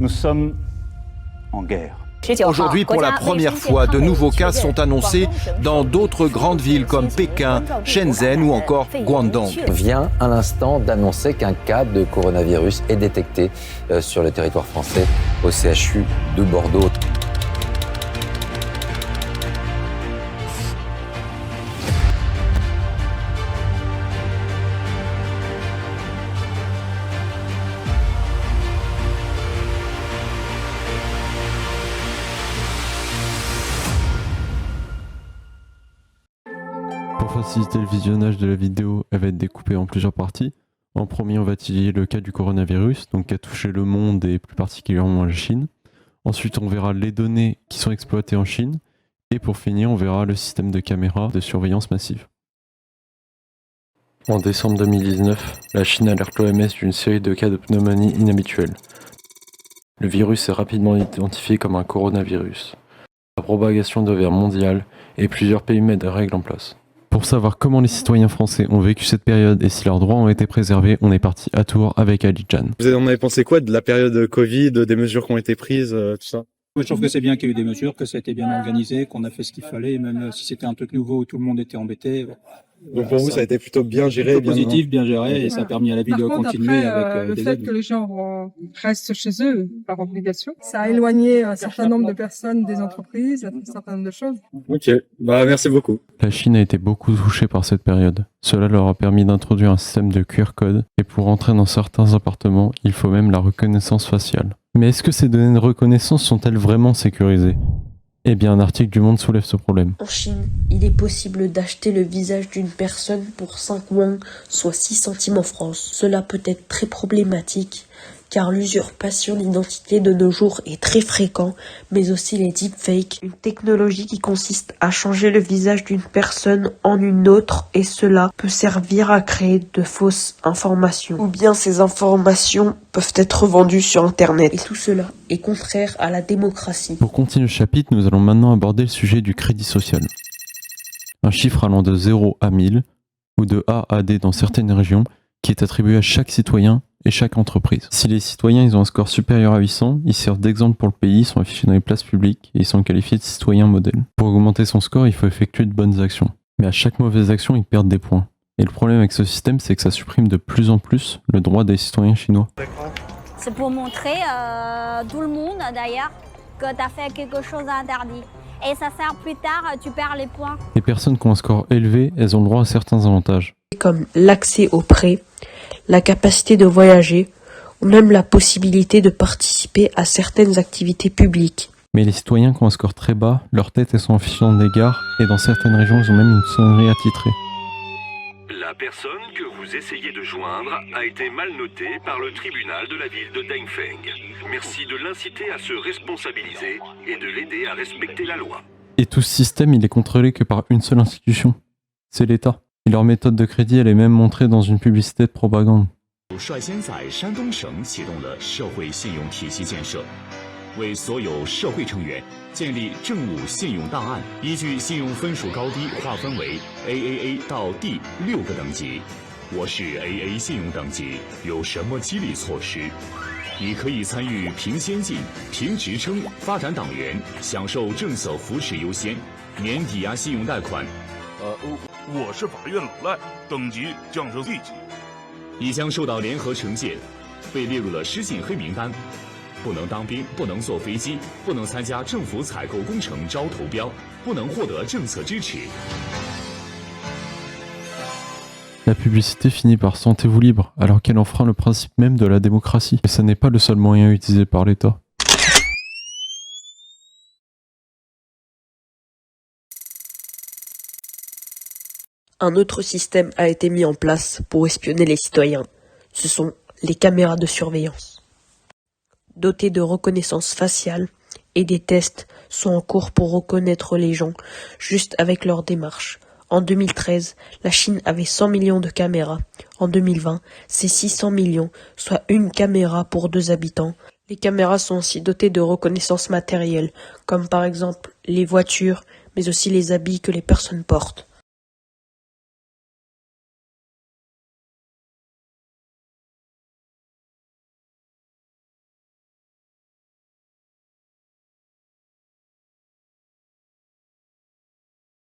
Nous sommes en guerre. Aujourd'hui, pour la première fois, de nouveaux cas sont annoncés dans d'autres grandes villes comme Pékin, Shenzhen ou encore Guangdong. On vient à l'instant d'annoncer qu'un cas de coronavirus est détecté sur le territoire français au CHU de Bordeaux. Pour faciliter le visionnage de la vidéo, elle va être découpée en plusieurs parties. En premier, on va étudier le cas du coronavirus, donc qui a touché le monde et plus particulièrement la Chine. Ensuite, on verra les données qui sont exploitées en Chine. Et pour finir, on verra le système de caméras de surveillance massive. En décembre 2019, la Chine alerte l'OMS d'une série de cas de pneumonie inhabituels. Le virus est rapidement identifié comme un coronavirus. La propagation devient mondiale et plusieurs pays mettent des règles en place. Pour savoir comment les citoyens français ont vécu cette période et si leurs droits ont été préservés, on est parti à Tours avec Ali Jan. Vous en avez pensé quoi de la période Covid, des mesures qui ont été prises, tout ça? Moi, je trouve que c'est bien qu'il y ait eu des mesures, que ça a été bien organisé, qu'on a fait ce qu'il fallait, même si c'était un truc nouveau où tout le monde était embêté. Donc pour vous, ça a été plutôt bien géré, bien positif, bien géré, et ça a permis à la ville de continuer après, avec le fait que les gens restent chez eux par obligation, ça a éloigné un certain nombre de personnes des entreprises, un certain nombre de choses. Ok, bah merci beaucoup. La Chine a été beaucoup touchée par cette période. Cela leur a permis d'introduire un système de QR code et pour entrer dans certains appartements, il faut même la reconnaissance faciale. Mais est-ce que ces données de reconnaissance sont-elles vraiment sécurisées ? Eh bien, un article du Monde soulève ce problème. En Chine, il est possible d'acheter le visage d'une personne pour 5 won, soit 6 centimes en France. Cela peut être très problématique, car l'usurpation d'identité de nos jours est très fréquent, mais aussi les deepfakes, une technologie qui consiste à changer le visage d'une personne en une autre, et cela peut servir à créer de fausses informations. Ou bien ces informations peuvent être vendues sur Internet. Et tout cela est contraire à la démocratie. Pour continuer le chapitre, nous allons maintenant aborder le sujet du crédit social. Un chiffre allant de 0 à 1000, ou de A à D dans certaines régions, qui est attribué à chaque citoyen et chaque entreprise. Si les citoyens ils ont un score supérieur à 800, ils servent d'exemple pour le pays, ils sont affichés dans les places publiques et ils sont qualifiés de citoyens modèles. Pour augmenter son score, il faut effectuer de bonnes actions. Mais à chaque mauvaise action, ils perdent des points. Et le problème avec ce système, c'est que ça supprime de plus en plus le droit des citoyens chinois. C'est pour montrer tout le monde d'ailleurs que tu as fait quelque chose d'interdit. Et ça sert plus tard, tu perds les points. Les personnes qui ont un score élevé, elles ont le droit à certains avantages. Comme l'accès aux prêts, la capacité de voyager, ou même la possibilité de participer à certaines activités publiques. Mais les citoyens qui ont un score très bas, leurs têtes elles sont affichées dans des gares et dans certaines régions, ils ont même une sonnerie attitrée. La personne que vous essayez de joindre a été mal notée par le tribunal de la ville de Dengfeng. Merci de l'inciter à se responsabiliser et de l'aider à respecter la loi. Et tout ce système, il est contrôlé que par une seule institution. C'est l'État. Et leur méthode de crédit, elle est même montrée dans une publicité de propagande. 为所有社会成员建立政务信用档案，依据信用分数高低划分为 AAA 到 D6个等级。我是 AA 信用等级，有什么激励措施？你可以参与评先进、评职称、发展党员，享受政策扶持优先，免抵押信用贷款。我是法院老赖，等级降至 D 级，已将受到联合惩戒，被列入了失信黑名单。 不能当兵，不能坐飞机，不能参加政府采购工程招投标，不能获得政策支持。 La publicité finit par sentez-vous libre, alors qu'elle enfreint le principe même de la démocratie. Mais ça n'est pas le seul moyen utilisé par l'État. Un autre système a été mis en place pour espionner les citoyens. Ce sont les caméras de surveillance. Dotées de reconnaissance faciale et des tests sont en cours pour reconnaître les gens juste avec leur démarche. En 2013, la Chine avait 100 millions de caméras. En 2020, c'est 600 millions, soit une caméra pour 2 habitants. Les caméras sont aussi dotées de reconnaissance matérielle, comme par exemple les voitures, mais aussi les habits que les personnes portent.